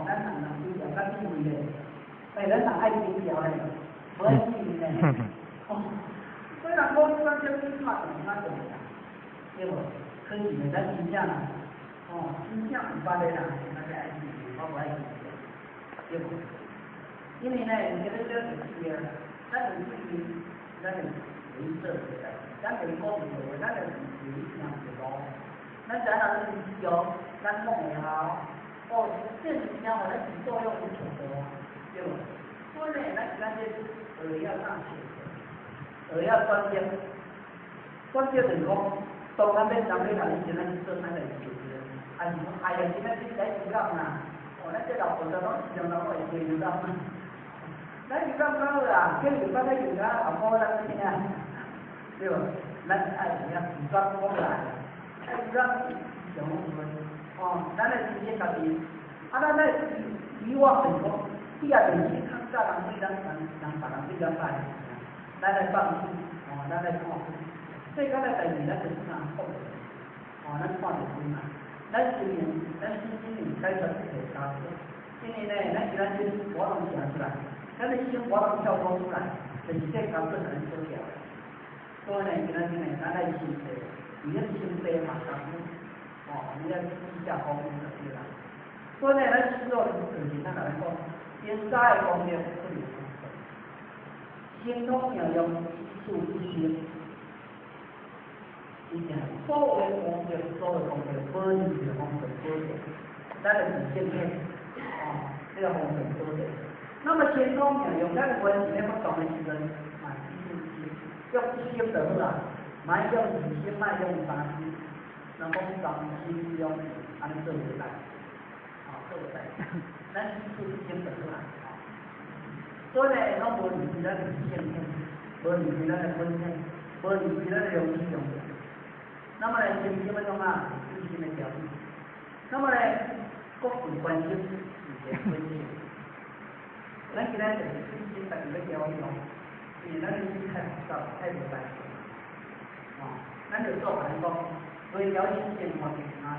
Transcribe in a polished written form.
哦，咱人低调，咱低调嘞，咱人爱低调嘞，不爱低调嘞。哦，虽然讲咱这边看较重要，对无？可是呢，咱真正哦，真正有捌的人，咱才爱低调，我不爱低调，对无？因为呢，你这个就是咱有自己，咱有为做的代志，咱袂讲做的，咱就为样做咯。咱知影咱低调，咱讲的好，哦，这是讲我咱起作用有错的，对无？所以呢，咱这耳要上学，耳要专精，专精就是讲，当咱要人要来以前，咱做咱来做的，啊是讲，哎呀，今仔日来游览啦，哦，咱这老婆子拢时常拢会去游览。咱游览到啦，叫游览咧游览，后晡咱去听，对无？咱爱怎样游览过来，爱游览上好哦，咱来自己家己，啊，咱来以往就是讲，第二件事较早人对咱别人对咱歹，咱来放弃，哦，咱来看，世间的代志咱就是通好，哦，咱看就对嘛，咱心灵解决一切家事，因为呢，咱今仔日活动写出来。咱的心活动跳脱出来，就是这条不能收掉。所以呢，今仔日呢，咱来心态，你要心态嘛，哦，你要思想方面就对啦。所以呢，咱需要就是咱来讲，现在方面不有心通要用数心，以前所谓方面，保证的方面保证，咱的底线面，哦，这个方面保证。那么心通呢，用咱文字咧不同的时阵，啊，用一心就好啦，莫用二心，莫用三心，那讲三心用安尼做袂来，啊，做袂来，咱一心就好啦。所以呢，拢无离开咱的性命，无离开咱的本性，无离开咱的良心用。那么呢，心什么种啊？心心的调理。那么呢，各自关心自己的本性。咱今仔就是心家己要调理咯，因为咱的心太浮躁，太无耐心，哦，咱就做法来讲，为了心健康平安，